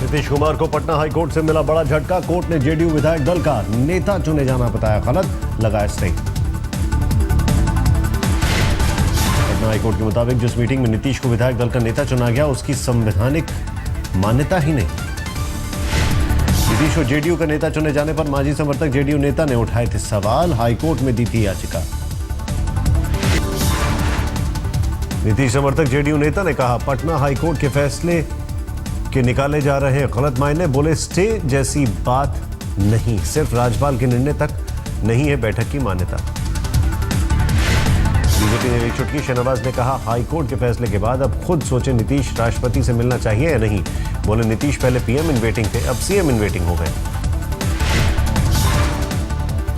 नीतीश कुमार को पटना हाईकोर्ट से मिला बड़ा झटका। कोर्ट ने जेडीयू विधायक दल का नेता चुने जाना बताया गलत, लगाया स्टे। पटना हाईकोर्ट के मुताबिक जिस मीटिंग में नीतीश को विधायक दल का नेता चुना गया उसकी संवैधानिक मान्यता ही नहीं। नीतीश को जेडीयू का नेता चुने जाने पर माजी समर्थक जेडीयू नेता ने उठाए थे सवाल, हाईकोर्ट में दी थी याचिका। नीतीश समर्थक जेडीयू नेता ने कहा पटना हाईकोर्ट के फैसले के निकाले जा रहे हैं गलत मायने। बोले स्टे जैसी बात नहीं, सिर्फ राज्यपाल के निर्णय तक नहीं है बैठक की मान्यता। बीजेपी ने एक चुटकी। शहनवाज ने कहा हाईकोर्ट के फैसले के बाद अब खुद सोचे नीतीश राष्ट्रपति से मिलना चाहिए या नहीं। बोले नीतीश पहले पीएम इन वेटिंग थे, अब सीएम इन वेटिंग हो गए।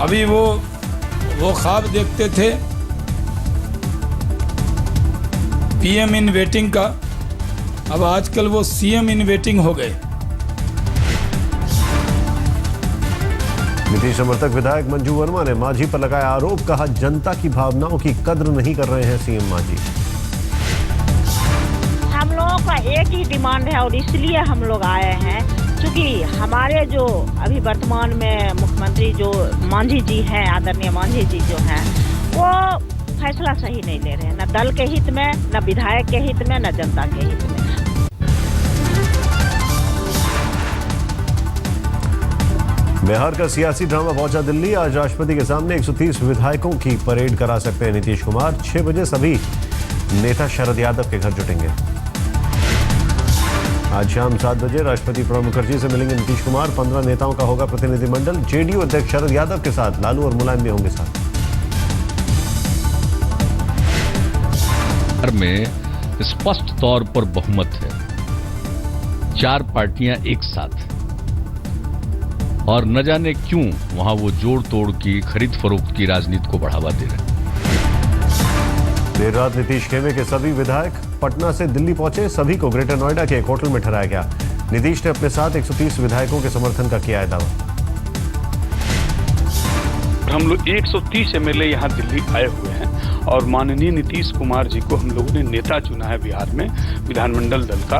अभी वो ख्वाब देखते थे पीएम इन वेटिंग का, अब आजकल वो सीएम इन वेटिंग हो गए। नीतीश समर्थक विधायक मंजू वर्मा ने मांझी पर लगाया आरोप, कहा जनता की भावनाओं की कद्र नहीं कर रहे हैं सीएम मांझी। हम लोगों का एक ही डिमांड है और इसलिए हम लोग आए हैं क्योंकि हमारे जो अभी वर्तमान में मुख्यमंत्री जो मांझी जी हैं, आदरणीय मांझी जी जो हैं, वो फैसला सही नहीं ले रहे हैं, न दल के हित में, न विधायक के हित में, न जनता के हित में। बिहार का सियासी ड्रामा पहुंचा दिल्ली। आज राष्ट्रपति के सामने 130 विधायकों की परेड करा सकते हैं नीतीश कुमार। 6 बजे सभी नेता शरद यादव के घर जुटेंगे। आज शाम 7 बजे राष्ट्रपति प्रणब मुखर्जी से मिलेंगे नीतीश कुमार। 15 नेताओं का होगा प्रतिनिधिमंडल। जेडीयू अध्यक्ष शरद यादव के साथ लालू और मुलायम भी होंगे साथ में। स्पष्ट तौर पर बहुमत है, 4 पार्टियां एक साथ, और न जाने क्यों वहां वो जोड़ तोड़ की खरीद फरोख्त की राजनीति को बढ़ावा दे रहे हैं। देर रात नीतीश खेमे के सभी विधायक पटना से दिल्ली पहुंचे। सभी को ग्रेटर नोएडा के एक होटल में ठहराया गया। नीतीश ने अपने साथ 130 विधायकों के समर्थन का किया है दावा। हम लोग 130 एमएलए यहाँ दिल्ली आए हुए हैं और माननीय नीतीश कुमार जी को हम लोगों ने नेता चुना है बिहार में विधानमंडल दल का,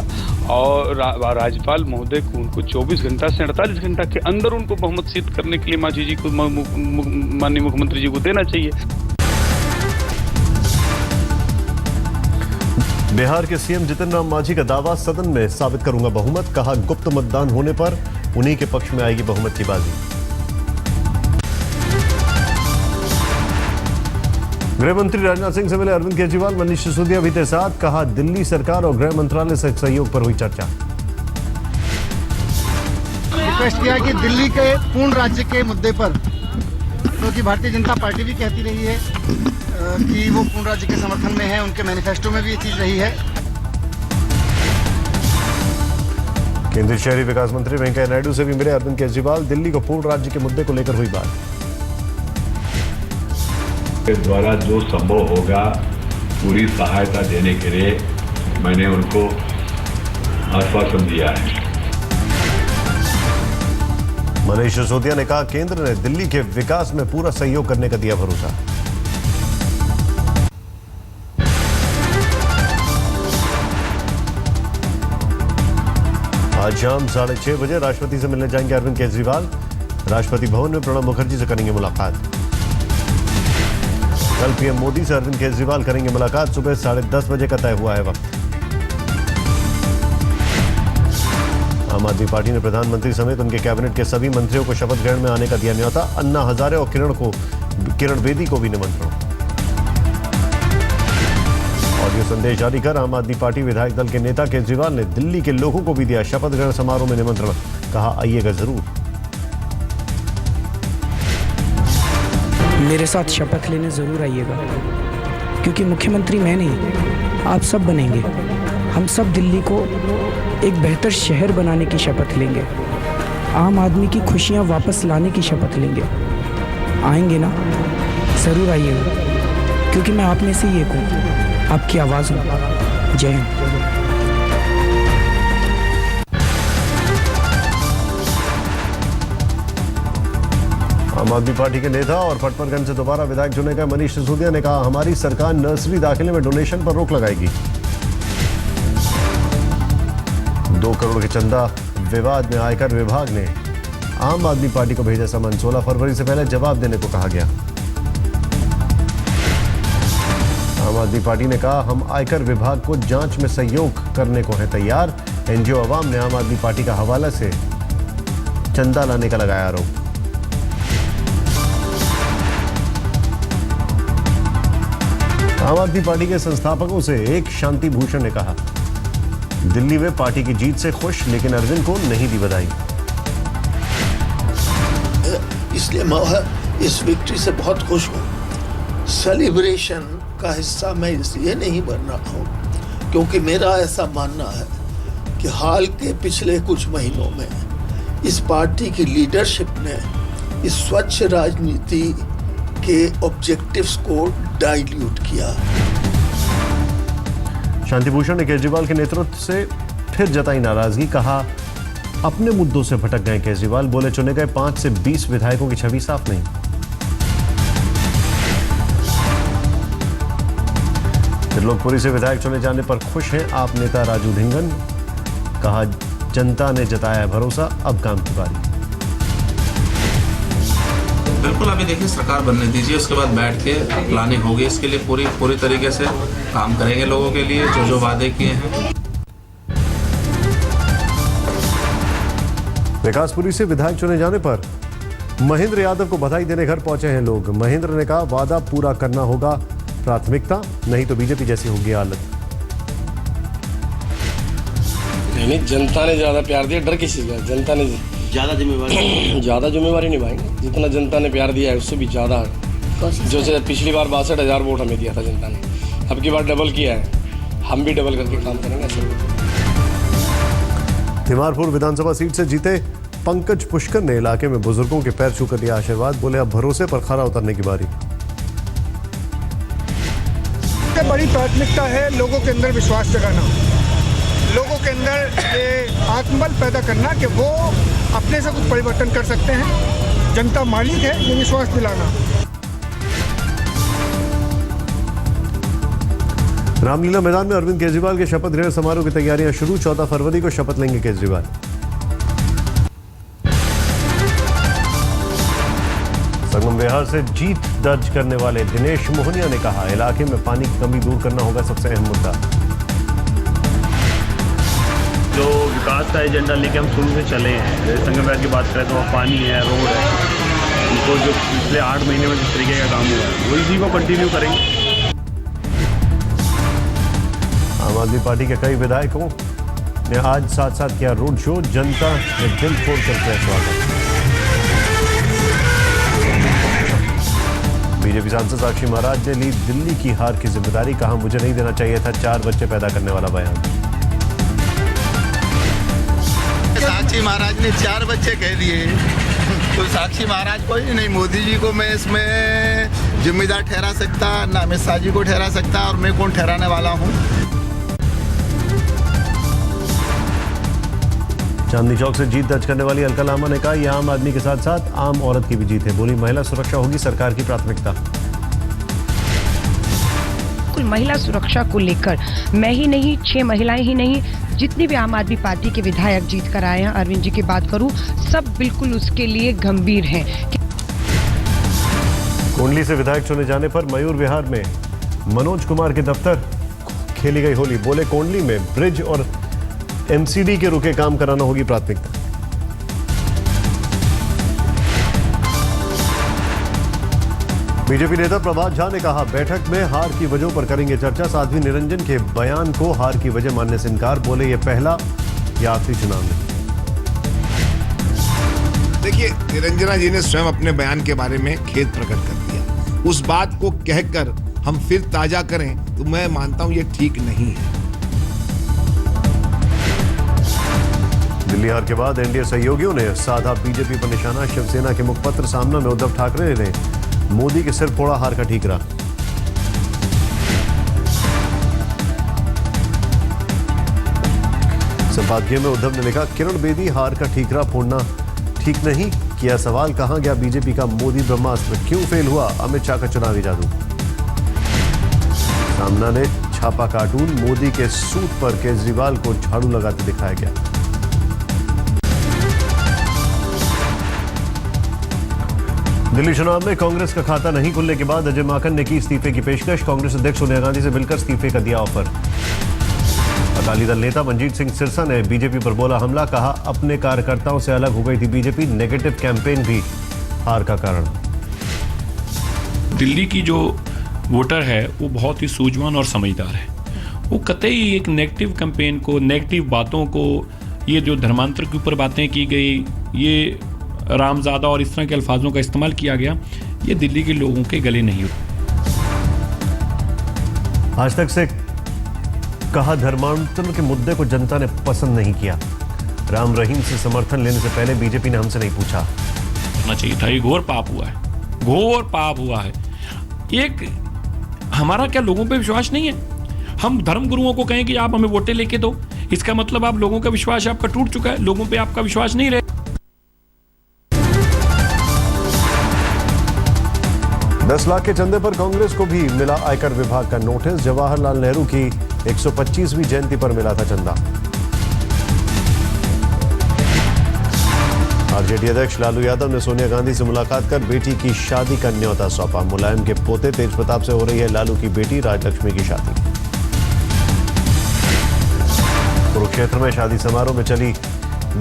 और राज्यपाल महोदय को उनको 24 घंटा से 48 घंटा के अंदर उनको बहुमत सिद्ध करने के लिए मांझी जी को, माननीय मुख्यमंत्री जी को देना चाहिए। बिहार के सीएम जितन राम मांझी का दावा, सदन में साबित करूंगा बहुमत। कहा गुप्त मतदान होने पर उन्हीं के पक्ष में आएगी बहुमत की बाजी। गृह मंत्री राजनाथ सिंह से मिले अरविंद केजरीवाल। मनीष सिसोदिया भी थे साथ। कहा दिल्ली सरकार और गृह मंत्रालय से सहयोग पर हुई चर्चा। रिक्वेस्ट किया कि दिल्ली के पूर्ण राज्य के मुद्दे पर, क्योंकि भारतीय जनता पार्टी भी कहती रही है कि वो पूर्ण राज्य के समर्थन में है, उनके मैनिफेस्टो में भी ये चीज रही है। केंद्रीय शहरी विकास मंत्री वेंकैया नायडू से भी मिले अरविंद केजरीवाल। दिल्ली को पूर्ण राज्य के मुद्दे को लेकर हुई बात। के द्वारा जो संभव होगा पूरी सहायता देने के लिए मैंने उनको आश्वासन दिया है। मनीष सिसोदिया ने कहा केंद्र ने दिल्ली के विकास में पूरा सहयोग करने का दिया भरोसा। आज शाम 6:30 बजे राष्ट्रपति से मिलने जाएंगे अरविंद केजरीवाल। राष्ट्रपति भवन में प्रणब मुखर्जी से करेंगे मुलाकात। कल पीएम मोदी से अरविंद केजरीवाल करेंगे मुलाकात। सुबह 10:30 बजे का तय हुआ है वक्त। आम आदमी पार्टी ने प्रधानमंत्री समेत उनके कैबिनेट के सभी मंत्रियों को शपथ ग्रहण में आने का दिया न्योता। अन्ना हजारे और किरण बेदी को भी निमंत्रण। ऑडियो संदेश जारी कर आम आदमी पार्टी विधायक दल के नेता केजरीवाल ने दिल्ली के लोगों को भी दिया शपथ ग्रहण समारोह में निमंत्रण। कहा आइएगा जरूर। मेरे साथ शपथ लेने ज़रूर आइएगा, क्योंकि मुख्यमंत्री मैं नहीं, आप सब बनेंगे। हम सब दिल्ली को एक बेहतर शहर बनाने की शपथ लेंगे। आम आदमी की खुशियां वापस लाने की शपथ लेंगे। आएंगे ना? ज़रूर आइएगा, क्योंकि मैं आप में से ही एक हूँ, आपकी आवाज़ हूँ। जय हिंद। आम आदमी पार्टी के नेता और पटपरगंज से दोबारा विधायक चुने गए मनीष सिसोदिया ने कहा हमारी सरकार नर्सरी दाखिले में डोनेशन पर रोक लगाएगी। 2 करोड़ के चंदा विवाद में आयकर विभाग ने आम आदमी पार्टी को भेजा समन। 16 फरवरी से पहले जवाब देने को कहा गया। आम आदमी पार्टी ने कहा, हम आयकर विभाग को जांच में सहयोग करने को है तैयार। एनजीओ अवाम ने आम आदमी पार्टी का हवाला से चंदा लाने का लगाया आरोप। आम आदमी पार्टी के संस्थापकों से एक शांति भूषण ने कहा, दिल्ली में पार्टी की जीत से खुश, लेकिन अरविंद को नहीं दी बधाई। इसलिए मैं इस विक्ट्री से बहुत खुश हूँ। सेलिब्रेशन का हिस्सा मैं इसलिए नहीं बन रहा हूँ क्योंकि मेरा ऐसा मानना है कि हाल के पिछले कुछ महीनों में इस पार्टी की लीडरशिप ने इस स्वच्छ राजनीति के ऑब्जेक्टिव्स को डाइल्यूट किया। शांतिभूषण ने केजरीवाल के नेतृत्व से फिर जताई नाराजगी। कहा, अपने मुद्दों से भटक गए केजरीवाल। बोले, चुने गए 5 से 20 विधायकों की छवि साफ नहीं। त्रिलोकपुरी से विधायक चुने जाने पर खुश हैं आप नेता राजू धिंगन। कहा, जनता ने जताया भरोसा, अब काम की बारी। बिल्कुल, अभी देखिए सरकार बनने दीजिए, उसके बाद बैठ के प्लानिंग होगी। इसके लिए पूरी तरीके से काम करेंगे लोगों के लिए, जो वादे किए हैं। विकासपुरी से विधायक चुने जाने पर महेंद्र यादव को बधाई देने घर पहुंचे हैं लोग। महेंद्र ने कहा, वादा पूरा करना होगा प्राथमिकता, नहीं तो बीजेपी जैसी होगी हालत। नहीं, जनता ने ज्यादा प्यार दिया, डर किसी का। जनता ने ज्यादा जिम्मेवारी निभाएंगे। जितना जनता ने प्यार दिया है उससे भी ज्यादा। जो पिछली बार 62,000 वोट हमें दिया था जनता ने, अब की बार डबल किया है। हम भी डबल करके काम करेंगे। तिमारपुर विधानसभा सीट से जीते पंकज पुष्कर ने इलाके में बुजुर्गों के पैर छूकर दिया आशीर्वाद। बोले, अब भरोसे पर खरा उतरने की बारी। बड़ी प्राथमिकता है लोगों के अंदर विश्वास जगाना, लोगों के अंदर ये आत्मबल पैदा करना कि वो अपने से कुछ परिवर्तन कर सकते हैं। जनता मालिक है, ये विश्वास दिलाना। रामलीला मैदान में अरविंद केजरीवाल के शपथ ग्रहण समारोह की तैयारियां शुरू। 14 फरवरी को शपथ लेंगे केजरीवाल। संगम विहार से जीत दर्ज करने वाले दिनेश मोहनिया ने कहा, इलाके में पानी की कमी दूर करना होगा सबसे अहम मुद्दा। जो विकास का एजेंडा लेके हम शुरू से चले हैं, जैसे संगम विहार की बात करें तो वहाँ पानी है, रोड है, उनको जो पिछले 8 महीने में जिस तरीके का काम हुआ है वही चीज़ को कंटिन्यू करेंगे। आम आदमी पार्टी के कई विधायकों ने आज साथ साथ किया रोड शो। जनता ने दिल खोल कर किया स्वागत। बीजेपी सांसद साक्षी महाराज ने ली दिल्ली की हार की जिम्मेदारी। कहा, मुझे नहीं देना चाहिए था 4 बच्चे पैदा करने वाला बयान। साक्षी महाराज ने 4 बच्चे कह दिए, तो साक्षी महाराज को ही नहीं, मोदी जी को मैं इसमें जिम्मेदार ठहरा सकता, ना अमित शाह जी को ठहरा सकता, और मैं कौन ठहराने वाला हूँ। चांदनी चौक से जीत दर्ज करने वाली अलका लामा ने कहा, यह आम आदमी के साथ साथ आम औरत की भी जीत है। बोली, महिला सुरक्षा होगी सरकार की प्राथमिकता। महिला सुरक्षा को लेकर मैं ही नहीं, 6 महिलाएं ही नहीं, जितनी भी आम आदमी पार्टी के विधायक जीत कर आए हैं, अरविंद जी की बात करूं, सब बिल्कुल उसके लिए गंभीर हैं। कोंडली से विधायक चुने जाने पर मयूर विहार में मनोज कुमार के दफ्तर खेली गई होली। बोले, कोंडली में ब्रिज और एमसीडी के रुके काम कराना होगी प्राथमिकता। बीजेपी नेता प्रभात झा ने कहा, बैठक में हार की वजहों पर करेंगे चर्चा। साध्वी निरंजन के बयान को हार की वजह मानने से इनकार। बोले, ये पहला या आखिरी चुनाव नहीं। देखिए, निरंजना जी ने स्वयं अपने बयान के बारे में खेद प्रकट कर दिया। उस बात को कहकर हम फिर ताजा करें तो मैं मानता हूं ये ठीक नहीं है। दिल्ली हार के बाद एनडीए सहयोगियों ने साधा बीजेपी पर निशाना। शिवसेना के मुखपत्र सामना में उद्धव ठाकरे ने मोदी के सिर फोड़ा हार का ठीकरा। संपादकीय में उद्धव ने लिखा, किरण बेदी हार का ठीकरा फोड़ना ठीक नहीं किया सवाल। कहां गया बीजेपी का मोदी ब्रह्मास्त्र, क्यों फेल हुआ अमित शाह का चुनावी जादू। सामना ने छापा कार्टून, मोदी के सूट पर केजरीवाल को झाड़ू लगाते दिखाया गया। दिल्ली चुनाव में कांग्रेस का खाता नहीं खुलने के बाद अजय माकन ने की इस्तीफे की पेशकश। कांग्रेस अध्यक्ष सोनिया गांधी से मिलकर इस्तीफे का दिया ऑफर। अकाली दल नेता मंजीत सिंह सिरसा ने बीजेपी पर बोला हमला, कहा अपने कार्यकर्ताओं से अलग हो गई थी बीजेपी। नेगेटिव कैंपेन भी हार का कारण। दिल्ली की जो वोटर है वो बहुत ही सूझवान और समझदार है। वो कतई एक नेगेटिव कैंपेन को, नेगेटिव बातों को, ये जो धर्मांतर के ऊपर बातें की गई, ये रामज़ादा और इस तरह के अल्फाजों का इस्तेमाल किया गया, ये दिल्ली के लोगों के गले नहीं उतरे। आज तक से कहा धर्मांतर के मुद्दे को जनता ने पसंद नहीं किया। राम रहीम से समर्थन लेने से पहले बीजेपी ने हमसे नहीं पूछा। होना चाहिए था। ये घोर पाप हुआ है, घोर पाप हुआ है। एक हमारा क्या लोगों पे विश्वास नहीं है? हम धर्म गुरुओं को कहें कि आप हमें वोटें लेके दो, इसका मतलब आप लोगों का विश्वास आपका टूट चुका है, लोगों पे आपका विश्वास नहीं रहे। 10 लाख के चंदे पर कांग्रेस को भी मिला आयकर विभाग का नोटिस। जवाहरलाल नेहरू की 125वीं जयंती पर मिला था चंदा। आरजेडी अध्यक्ष लालू यादव ने सोनिया गांधी से मुलाकात कर बेटी की शादी का न्योता सौंपा। मुलायम के पोते तेज प्रताप से हो रही है लालू की बेटी राजलक्ष्मी की शादी। कुरुक्षेत्र में शादी समारोह में चली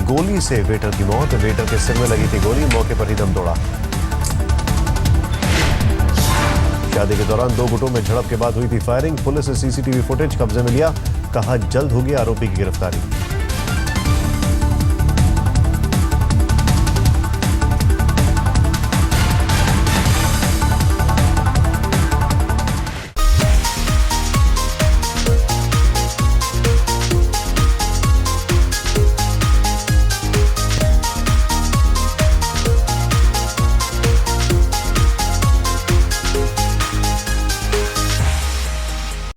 गोली से वेटर की मौत। वेटर के सिर में लगी थी गोली, मौके पर ही दम तोड़ा। शादी के दौरान 2 गुटों में झड़प के बाद हुई थी फायरिंग। पुलिस ने सीसीटीवी फुटेज कब्जे में लिया, कहा जल्द होगी आरोपी की गिरफ्तारी।